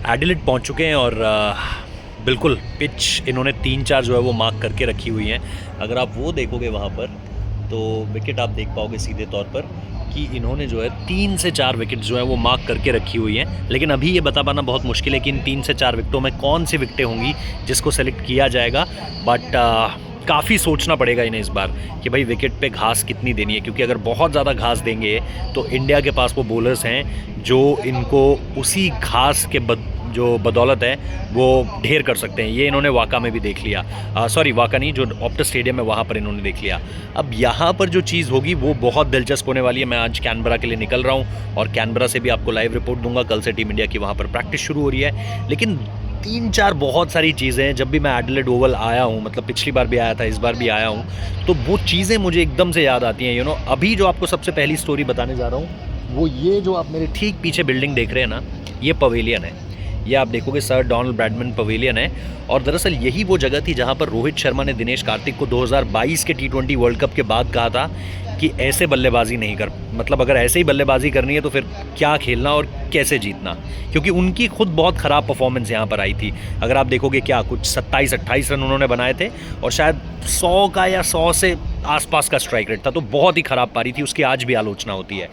Adelaide पहुंच चुके हैं और बिल्कुल पिच इन्होंने 3-4 जो है वो मार्क करके रखी हुई हैं। अगर आप वो देखोगे वहाँ पर तो विकेट आप देख पाओगे सीधे तौर पर कि इन्होंने जो है 3 से 4 विकेट जो है वो मार्क करके रखी हुई हैं। लेकिन अभी ये बता पाना बहुत मुश्किल है कि इन 3 से 4 विकेटों में कौन सी विकेटें होंगी जिसको सेलेक्ट किया जाएगा। बट काफ़ी सोचना पड़ेगा इन्हें इस बार कि भाई विकेट पे घास कितनी देनी है, क्योंकि अगर बहुत ज़्यादा घास देंगे तो इंडिया के पास वो बॉलर्स हैं जो इनको उसी घास के जो बदौलत है वो ढेर कर सकते हैं। ये इन्होंने वाका में भी देख लिया, सॉरी वाका नहीं, जो ऑप्टस स्टेडियम है वहाँ पर इन्होंने देख लिया। अब यहाँ पर जो चीज़ होगी वो बहुत दिलचस्प होने वाली है। मैं आज कैनबरा के लिए निकल रहा हूँ और कैनबरा से भी आपको लाइव रिपोर्ट दूंगा। कल से टीम इंडिया की वहाँ पर प्रैक्टिस शुरू हो रही है। लेकिन 3-4 बहुत सारी चीज़ें हैं। जब भी मैं एडिलेड ओवल आया हूँ, मतलब पिछली बार भी आया था, इस बार भी आया हूँ, तो वो चीज़ें मुझे एकदम से याद आती हैं। अभी जो आपको सबसे पहली स्टोरी बताने जा रहा हूँ वो ये जो आप मेरे ठीक पीछे बिल्डिंग देख रहे हैं ना, ये पवेलियन है। ये आप देखोगे सर डोनाल्ड ब्रैडमैन पवेलियन है। और दरअसल यही वो जगह थी जहाँ पर रोहित शर्मा ने दिनेश कार्तिक को 2022 के T20 वर्ल्ड कप के बाद कहा था कि ऐसे बल्लेबाजी नहीं कर, मतलब अगर ऐसे ही बल्लेबाजी करनी है तो फिर क्या खेलना और कैसे जीतना, क्योंकि उनकी खुद बहुत ख़राब परफॉर्मेंस यहाँ पर आई थी। अगर आप देखोगे क्या कुछ 27-28 रन उन्होंने बनाए थे और शायद 100 का या 100 से आसपास का स्ट्राइक रेट था, तो बहुत ही ख़राब पारी थी। उसकी आज भी आलोचना होती है।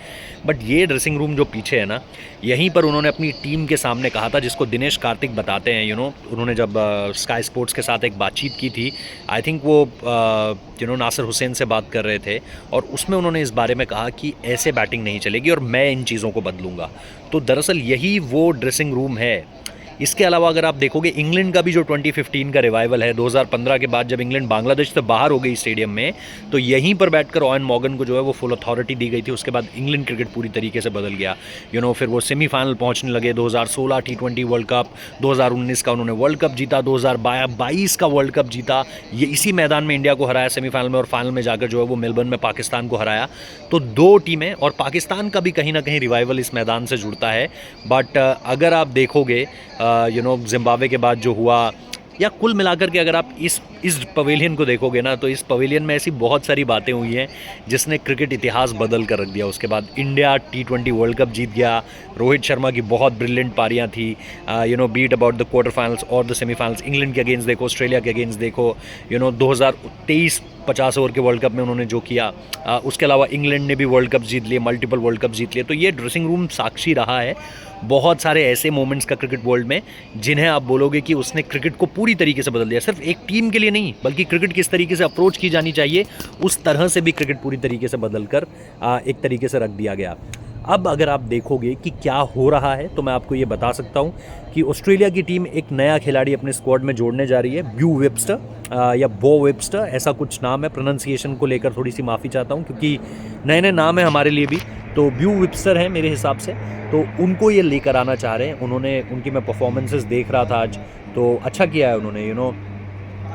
बट ये ड्रेसिंग रूम जो पीछे है ना, यहीं पर उन्होंने अपनी टीम के सामने कहा था, जिसको दिनेश कार्तिक बताते हैं। उन्होंने जब स्काई स्पोर्ट्स के साथ एक बातचीत की थी, आई थिंक वो नासिर हुसैन से बात कर रहे थे, और उसमें उन्होंने इस बारे में कहा कि ऐसे बैटिंग नहीं चलेगी और मैं इन चीज़ों को बदलूंगा। तो दरअसल यही वो ड्रेसिंग रूम है। इसके अलावा अगर आप देखोगे इंग्लैंड का भी जो 2015 का रिवाइवल है, 2015 के बाद जब इंग्लैंड बांग्लादेश से बाहर हो गई स्टेडियम में, तो यहीं पर बैठकर ऑयन मॉर्गन को जो है वो फुल अथॉरिटी दी गई थी। उसके बाद इंग्लैंड क्रिकेट पूरी तरीके से बदल गया। फिर वो सेमीफाइनल पहुंचने लगे। 2016 T20 वर्ल्ड कप, 2019 का उन्होंने वर्ल्ड कप जीता, 2022 का वर्ल्ड कप जीता। ये इसी मैदान में इंडिया को हराया सेमीफाइनल में, और फाइनल में जाकर जो है वो मेलबर्न में पाकिस्तान को हराया। तो 2 टीमें, और पाकिस्तान का भी कहीं ना कहीं रिवाइवल इस मैदान से जुड़ता है। बट अगर आप देखोगे जिम्बाब्वे के बाद जो हुआ, या कुल मिलाकर के अगर आप इस पवेलियन को देखोगे ना, तो इस पवेलियन में ऐसी बहुत सारी बातें हुई हैं जिसने क्रिकेट इतिहास बदल कर रख दिया। उसके बाद इंडिया T20 वर्ल्ड कप जीत गया। रोहित शर्मा की बहुत ब्रिलियंट पारियां थी, beat about the quarter finals और द सेमीफाइनल्स। इंग्लैंड के अगेंस्ट देखो, ऑस्ट्रेलिया के अगेंस्ट देखो, 2023 50 ओवर के वर्ल्ड कप में उन्होंने जो किया। उसके अलावा इंग्लैंड ने भी वर्ल्ड कप जीत लिए, मल्टीपल वर्ल्ड कप जीत लिए। तो ये ड्रेसिंग रूम साक्षी रहा है बहुत सारे ऐसे मोमेंट्स का क्रिकेट वर्ल्ड में, जिन्हें आप बोलोगे कि उसने क्रिकेट को पूरी तरीके से बदल दिया। सिर्फ एक टीम के लिए नहीं, बल्कि क्रिकेट किस तरीके से अप्रोच की जानी चाहिए, उस तरह से भी क्रिकेट पूरी तरीके से बदल कर एक तरीके से रख दिया गया। अब अगर आप देखोगे कि क्या हो रहा है, तो मैं आपको ये बता सकता हूँ कि ऑस्ट्रेलिया की टीम एक नया खिलाड़ी अपने स्क्वाड में जोड़ने जा रही है, ब्यू वेबस्टर या बो वेबस्टर, ऐसा कुछ नाम है। प्रोनाउंसिएशन को लेकर थोड़ी सी माफ़ी चाहता हूँ, क्योंकि नए नए नाम है हमारे लिए भी। तो ब्यू वेबस्टर है मेरे हिसाब से, तो उनको ये लेकर आना चाह रहे हैं। उनकी मैं परफॉर्मेंसेस देख रहा था आज, तो अच्छा किया है उन्होंने।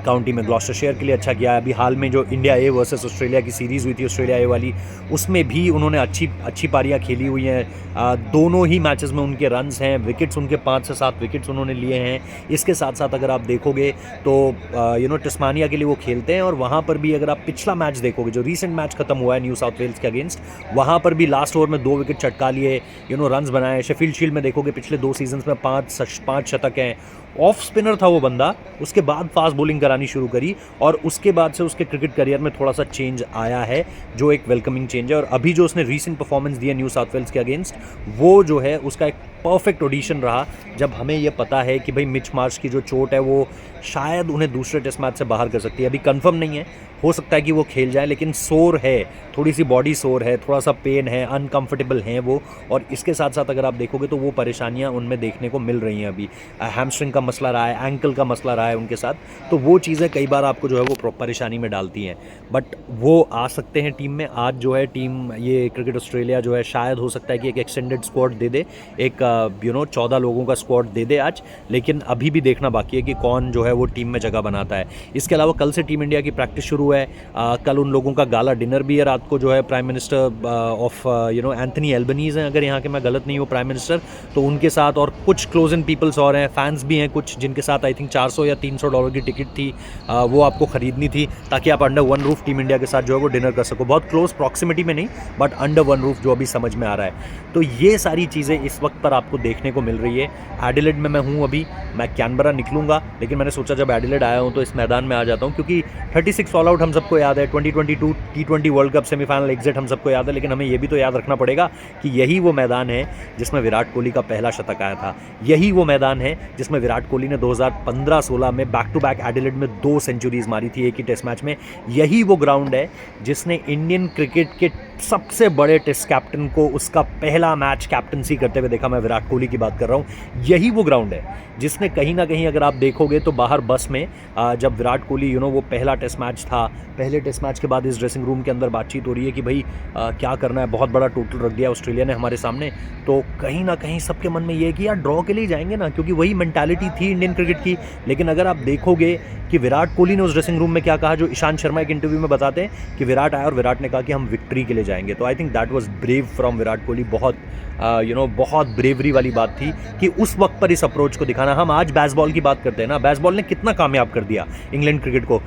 काउंटी में ग्लॉस्टरशायर के लिए अच्छा किया है। अभी हाल में जो इंडिया ए वर्सेस ऑस्ट्रेलिया की सीरीज़ हुई थी, ऑस्ट्रेलिया ए वाली, उसमें भी उन्होंने अच्छी पारियां खेली हुई हैं। दोनों ही मैचेस में उनके रन्स हैं, विकेट्स उनके 5 से 7 विकेट्स उन्होंने लिए हैं। इसके साथ साथ अगर आप देखोगे तो टस्मानिया के लिए वो खेलते हैं, और वहाँ पर भी अगर आप पिछला मैच देखोगे, जो रीसेंट मैच खत्म हुआ है न्यू साउथ वेल्स के अगेंस्ट, वहाँ पर भी लास्ट ओवर में 2 विकेट चटका लिए, रन्स बनाए। शेफील्ड शील्ड में देखोगे पिछले 2 सीजन्स में 5 शतक हैं। ऑफ स्पिनर था वो बंदा, उसके बाद फास्ट बॉलिंग करानी शुरू करी, और उसके बाद से उसके क्रिकेट करियर में थोड़ा सा चेंज आया है, जो एक वेलकमिंग चेंज है। और अभी जो उसने रीसेंट परफॉर्मेंस दी है न्यू साउथ वेल्स के अगेंस्ट, वो जो है उसका एक परफेक्ट ऑडिशन रहा, जब हमें ये पता है कि भाई मिच मार्श की जो चोट है वो शायद उन्हें दूसरे टेस्ट मैच से बाहर कर सकती है। अभी कंफर्म नहीं है, हो सकता है कि वो खेल जाए, लेकिन सोर है, थोड़ी सी बॉडी सोर है, थोड़ा सा पेन है, अनकंफर्टेबल हैं वो। और इसके साथ साथ अगर आप देखोगे तो वो परेशानियां उनमें देखने को मिल रही हैं। अभी हैमस्ट्रिंग का मसला रहा है, एंकल का मसला रहा है उनके साथ, तो वो चीज़ें कई बार आपको जो है वो परेशानी में डालती हैं। बट वो आ सकते हैं टीम में। आज जो है टीम, ये क्रिकेट ऑस्ट्रेलिया जो है, शायद हो सकता है कि एक एक्सटेंडेड स्क्वाड दे दे, एक 14 लोगों का स्क्वाड दे दे आज, लेकिन अभी भी देखना बाकी है कि कौन जो है वो टीम में जगह बनाता है। इसके अलावा कल से टीम इंडिया की प्रैक्टिस शुरू है। कल उन लोगों का गाला डिनर भी है रात को, जो है prime minister of Anthony Albanese हैं, अगर यहाँ के मैं गलत नहीं हूँ प्राइम मिनिस्टर, तो उनके साथ और कुछ क्लोज इन पीपल्स और हैं, फैंस भी हैं कुछ, जिनके साथ आई थिंक $400 या $300 की टिकट थी, वो आपको ख़रीदनी थी, ताकि आप under one roof team India के साथ जो है वो डिनर कर सको। बहुत क्लोज प्रॉक्सिमिटी में नहीं, बट अंडर वन रूफ, जो अभी समझ में आ रहा है। तो ये सारी चीज़ें इस वक्त पर आप आपको देखने को मिल रही है। एडिलेड में मैं हूँ अभी, मैं कैनबरा निकलूँगा, लेकिन मैंने सोचा जब एडिलेड आया हूँ तो इस मैदान में आ जाता हूँ, क्योंकि 36 ऑल आउट हम सबको याद है, 2022 T20 world cup semifinal exit हम सबको याद है, लेकिन हमें ये भी तो याद रखना पड़ेगा कि यही वो मैदान है जिसमें विराट कोहली का पहला शतक आया था। यही वो मैदान है जिसमें विराट कोहली ने 2015-16 में बैक टू बैक एडिलेड में 2 सेंचुरीज मारी थी एक ही टेस्ट मैच में। यही वो ग्राउंड है जिसने इंडियन क्रिकेट के सबसे बड़े टेस्ट कैप्टन को उसका पहला मैच कैप्टनसी करते हुए देखा। मैं विराट कोहली की बात कर रहा हूँ। यही वो ग्राउंड है जिसने कहीं ना कहीं, अगर आप देखोगे तो बाहर बस में जब विराट कोहली वो पहला टेस्ट मैच था, पहले टेस्ट मैच के बाद इस ड्रेसिंग रूम के अंदर बातचीत हो रही है कि भाई क्या करना है, बहुत बड़ा टोटल रख दिया ऑस्ट्रेलिया ने हमारे सामने। तो कहीं ना कहीं सबके मन में ये है कि यार ड्रॉ के लिए जाएंगे ना, क्योंकि वही मेंटालिटी थी इंडियन क्रिकेट की। लेकिन अगर आप देखोगे कि विराट कोहली ने उस ड्रेसिंग रूम में क्या कहा, जो ईशांत शर्मा एक इंटरव्यू में बताते हैं कि विराट आया और विराट ने कहा कि हम विक्ट्री के लिए जाएंगे। तो I think that was brave from Virat Kohli. बहुत बहुत ब्रेवरी वाली बात थी कि उस वक्त पर इस अप्रोच को दिखाना। हम आज बेसबॉल की बात करते हैं ना, बेसबॉल ने कितना कामयाब कर दिया इंग्लैंड क्रिकेट को,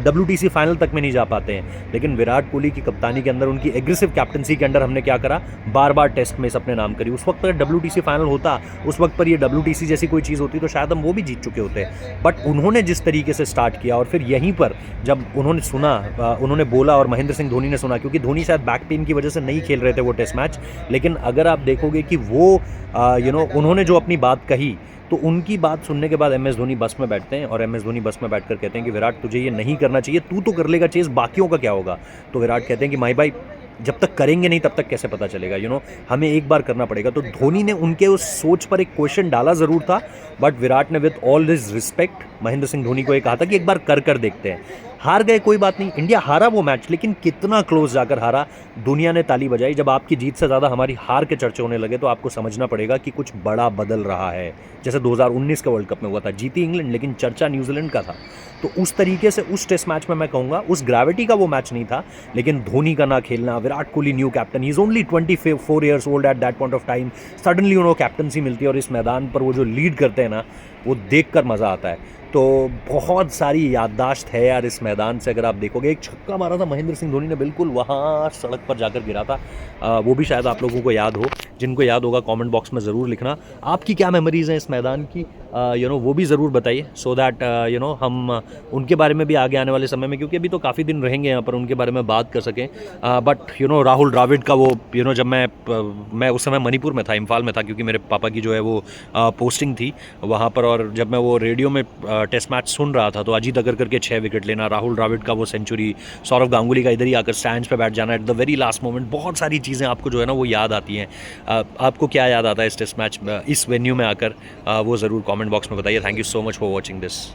WTC फाइनल तक में नहीं जा पाते हैं, लेकिन विराट कोहली की कप्तानी के अंदर, उनकी एग्रेसिव कैप्टनसी के अंदर हमने क्या करा, बार बार टेस्ट में अपने नाम करी। उस वक्त अगर WTC फाइनल होता, उस वक्त पर ये WTC जैसी कोई चीज़ होती तो शायद हम वो भी जीत चुके होते। बट उन्होंने जिस तरीके से स्टार्ट किया, और फिर यहीं पर जब उन्होंने सुना, उन्होंने बोला और महेंद्र सिंह धोनी ने सुना, क्योंकि धोनी शायद बैक पेन की वजह से नहीं खेल रहे थे वो टेस्ट मैच, लेकिन अगर आप देखोगे कि वो उन्होंने जो अपनी बात कही, तो उनकी बात सुनने के बाद MS धोनी बस में बैठते हैं और MS धोनी बस में बैठकर कहते हैं कि विराट तुझे ये नहीं करना चाहिए, तू तो कर लेगा चेज़, बाकियों का क्या होगा। तो विराट कहते हैं कि माई भाई जब तक करेंगे नहीं तब तक कैसे पता चलेगा, हमें एक बार करना पड़ेगा। तो धोनी ने उनके उस सोच पर एक क्वेश्चन डाला ज़रूर था, बट विराट ने with all this respect Mahendra Singh Dhoni को ये कहा था कि एक बार कर देखते हैं। हार गए कोई बात नहीं, इंडिया हारा वो मैच, लेकिन कितना क्लोज जाकर हारा, दुनिया ने ताली बजाई। जब आपकी जीत से ज़्यादा हमारी हार के चर्चे होने लगे तो आपको समझना पड़ेगा कि कुछ बड़ा बदल रहा है। जैसे 2019 का वर्ल्ड कप में हुआ था, जीती इंग्लैंड लेकिन चर्चा न्यूजीलैंड का था। तो उस तरीके से उस टेस्ट मैच में मैं कहूँगा उस ग्रेविटी का वो मैच नहीं था, लेकिन धोनी का ना खेलना, Virat Kohli new captain, he is only 24 years old at that point of time, suddenly captaincy मिलती है और इस मैदान पर वो जो लीड करते हैं ना, वो देख कर मज़ा आता है। तो बहुत सारी याददाश्त है यार इस मैदान से। अगर आप देखोगे, एक छक्का मारा था महेंद्र सिंह धोनी ने, बिल्कुल वहाँ सड़क पर जाकर गिरा था, वो भी शायद आप लोगों को याद हो। जिनको याद होगा कमेंट बॉक्स में ज़रूर लिखना आपकी क्या मेमोरीज़ हैं इस मैदान की, वो भी ज़रूर बताइए, सो दैट हम उनके बारे में भी आगे आने वाले समय में, क्योंकि अभी तो काफ़ी दिन रहेंगे यहाँ पर, उनके बारे में बात कर सकें। बट राहुल द्रविड़ का वो जब मैं उस समय मणिपुर में था, इम्फाल में था, क्योंकि मेरे पापा की जो है वो पोस्टिंग थी वहाँ पर, और जब मैं वो रेडियो में टेस्ट मैच सुन रहा था तो अजीत अगरकर के 6 विकेट लेना, राहुल द्रविड़ का वो सेंचुरी, सौरव गांगुली का इधर ही आकर स्टैंड्स पे बैठ जाना at the very last moment, बहुत सारी चीज़ें आपको जो है ना वो याद आती हैं। आपको क्या याद आता है इस टेस्ट मैच, इस वेन्यू में आकर, वो ज़रूर कमेंट बॉक्स में बताइए। Thank you so much for watching this.